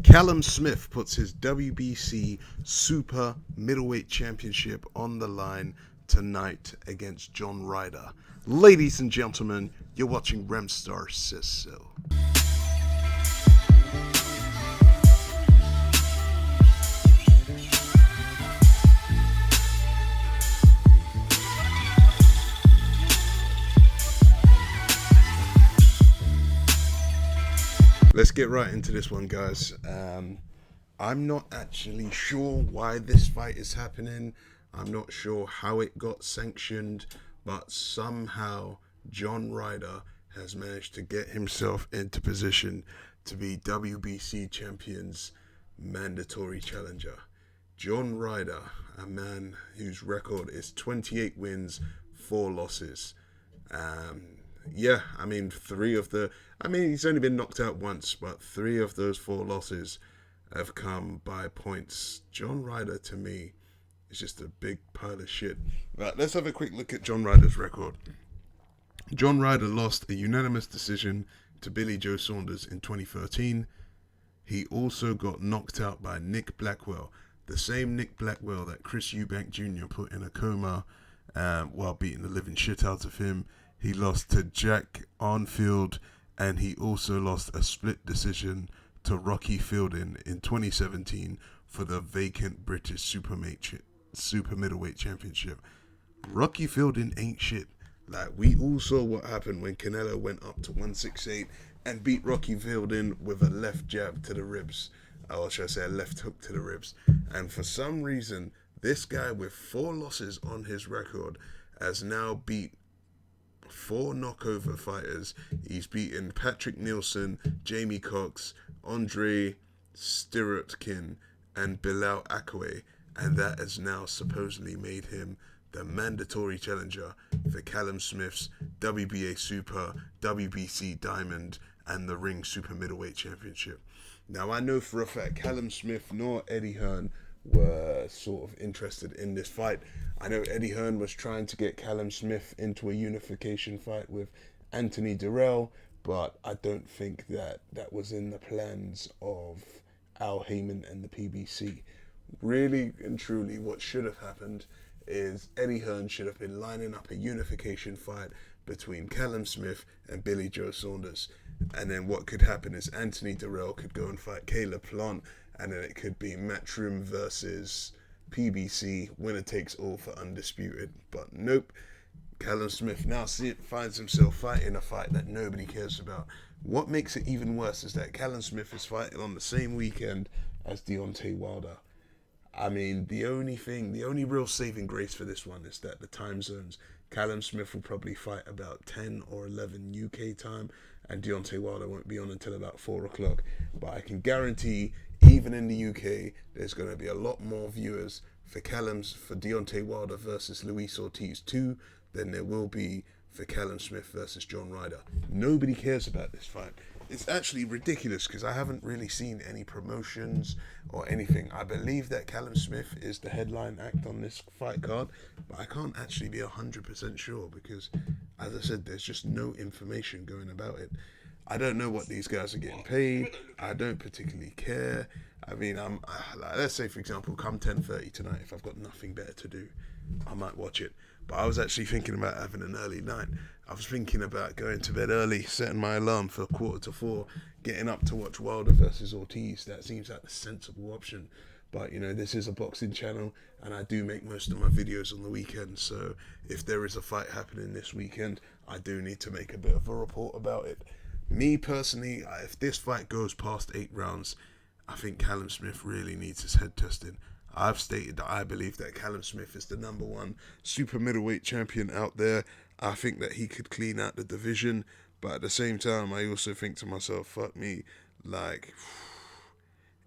Callum Smith puts his WBC Super Middleweight Championship on the line tonight against John Ryder. Ladies and gentlemen, you're watching Remstar Says So. Let's get right into this one, guys. I'm not actually sure why this fight is happening. I'm not sure how it got sanctioned, but somehow John Ryder has managed to get himself into position to be WBC champion's mandatory challenger. John Ryder, a man whose record is 28 wins, 4 losses. He's only been knocked out once, but 3 of those 4 losses have come by points. John Ryder, to me, is just a big pile of shit. Right, let's have a quick look at John Ryder's record. John Ryder lost a unanimous decision to Billy Joe Saunders in 2013. He also got knocked out by Nick Blackwell, the same Nick Blackwell that Chris Eubank Jr. put in a coma while beating the living shit out of him. He lost to Jack Arnfield, and he also lost a split decision to Rocky Fielding in 2017 for the vacant British Super Middleweight Championship. Rocky Fielding ain't shit. Like, we all saw what happened when Canelo went up to 168 and beat Rocky Fielding with a left jab to the ribs. Or should I say a left hook to the ribs. And for some reason, this guy with 4 losses on his record has now beat 4 knockover fighters. He's beaten Patrick Nielsen, Jamie Cox, Andre Stirotkin, and Bilal Akwe, and that has now supposedly made him the mandatory challenger for Callum Smith's WBA Super, WBC Diamond, and the Ring Super Middleweight Championship. Now, I know for a fact Callum Smith nor Eddie Hearn were sort of interested in this fight. I know Eddie Hearn was trying to get Callum Smith into a unification fight with Anthony Durrell, but I don't think that was in the plans of Al Heyman and the PBC. Really and truly, what should have happened is Eddie Hearn should have been lining up a unification fight between Callum Smith and Billy Joe Saunders. And then what could happen is Anthony Durrell could go and fight Caleb Plant, and then it could be Matchroom versus PBC, winner takes all for undisputed. But nope, Callum Smith now finds himself fighting a fight that nobody cares about. What makes it even worse is that Callum Smith is fighting on the same weekend as Deontay Wilder. I mean, the only real saving grace for this one is that the time zones. Callum Smith will probably fight about 10 or 11 UK time, and Deontay Wilder won't be on until about 4 o'clock. But I can guarantee, even in the UK, there's going to be a lot more viewers for Deontay Wilder versus Luis Ortiz 2 than there will be for Callum Smith versus John Ryder. Nobody cares about this fight. It's actually ridiculous because I haven't really seen any promotions or anything. I believe that Callum Smith is the headline act on this fight card, but I can't actually be 100% sure because, as I said, there's just no information going about it. I don't know what these guys are getting paid. I don't particularly care. I mean, let's say, for example, come 10:30 tonight, if I've got nothing better to do, I might watch it. But I was actually thinking about having an early night. I was thinking about going to bed early, setting my alarm for 3:45, getting up to watch Wilder versus Ortiz. That seems like the sensible option. But, this is a boxing channel, and I do make most of my videos on the weekend. So if there is a fight happening this weekend, I do need to make a bit of a report about it. Me personally, if this fight goes past 8 rounds, I think Callum Smith really needs his head tested. I've stated that I believe that Callum Smith is the number 1 super middleweight champion out there. I think that he could clean out the division, but at the same time, I also think to myself, fuck me, like,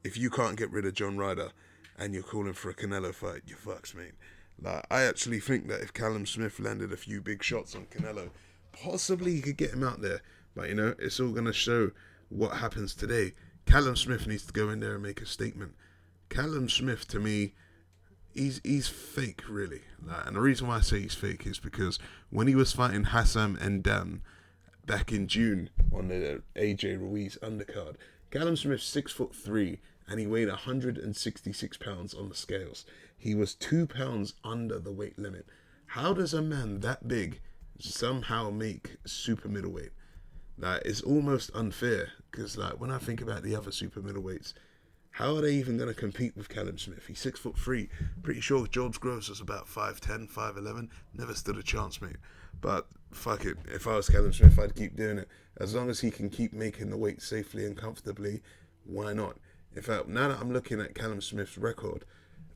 if you can't get rid of John Ryder and you're calling for a Canelo fight, you fucks, mate. Like, I actually think that if Callum Smith landed a few big shots on Canelo, possibly he could get him out there. But, it's all going to show what happens today. Callum Smith needs to go in there and make a statement. Callum Smith, to me, he's fake, really. And the reason why I say he's fake is because when he was fighting Hassam N'Dam back in June on the AJ Ruiz undercard, Callum Smith's 6'3", and he weighed 166 pounds on the scales. He was 2 pounds under the weight limit. How does a man that big somehow make super middleweight? Like, it's almost unfair, because like when I think about the other super middleweights, how are they even going to compete with Callum Smith? He's 6'3". Pretty sure George Groves was about 5'10", 5'11". Never stood a chance, mate. But fuck it. If I was Callum Smith, I'd keep doing it. As long as he can keep making the weight safely and comfortably, why not? In fact, now that I'm looking at Callum Smith's record,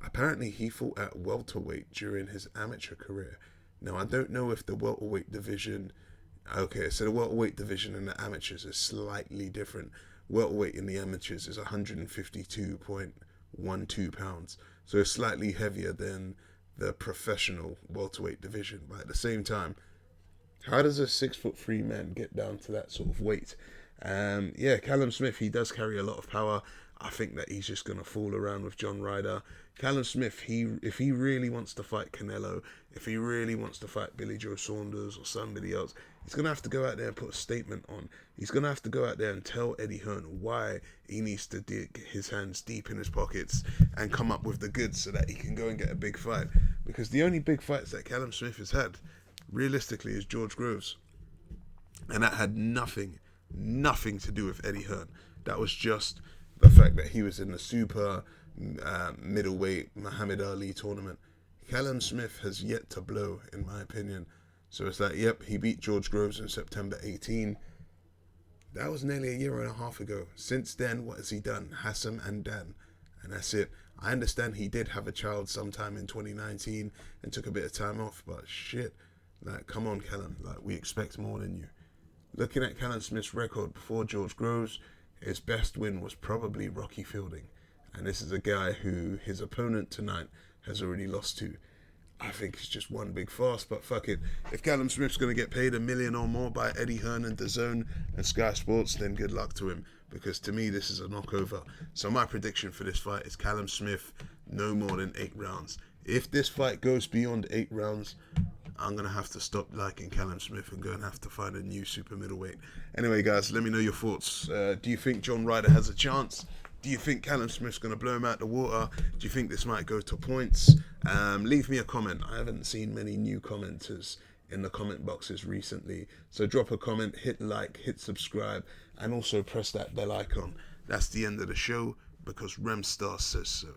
apparently he fought at welterweight during his amateur career. Now, I don't know if the welterweight division... Okay, so the welterweight division and the amateurs is slightly different. Welterweight in the amateurs is 152.12 pounds. So it's slightly heavier than the professional welterweight division. But at the same time, how does a 6'3" man get down to that sort of weight? Yeah, Callum Smith, he does carry a lot of power. I think that he's just going to fool around with John Ryder. Callum Smith, if he really wants to fight Canelo, if he really wants to fight Billy Joe Saunders or somebody else, he's going to have to go out there and put a statement on. He's going to have to go out there and tell Eddie Hearn why he needs to dig his hands deep in his pockets and come up with the goods so that he can go and get a big fight. Because the only big fights that Callum Smith has had, realistically, is George Groves. And that had nothing to do with Eddie Hearn. That was just the fact that he was in the super middleweight Muhammad Ali tournament. Callum Smith has yet to blow, in my opinion. So it's like, yep, he beat George Groves in September 18. That was nearly a year and a half ago. Since then, what has he done? Hassam and Dan. And that's it. I understand he did have a child sometime in 2019 and took a bit of time off, but shit. Like, come on, Callum. Like, we expect more than you. Looking at Callum Smith's record before George Groves, his best win was probably Rocky Fielding. And this is a guy who his opponent tonight has already lost to. I think it's just one big farce, but fuck it. If Callum Smith's going to get paid $1 million or more by Eddie Hearn and DAZN and Sky Sports, then good luck to him. Because to me, this is a knockover. So my prediction for this fight is Callum Smith, no more than 8 rounds. If this fight goes beyond 8 rounds, I'm going to have to stop liking Callum Smith and go and have to find a new super middleweight. Anyway, guys, let me know your thoughts. Do you think John Ryder has a chance? Do you think Callum Smith's going to blow him out the water? Do you think this might go to points? Leave me a comment. I haven't seen many new commenters in the comment boxes recently. So drop a comment, hit like, hit subscribe, and also press that bell icon. That's the end of the show because Remstar says so.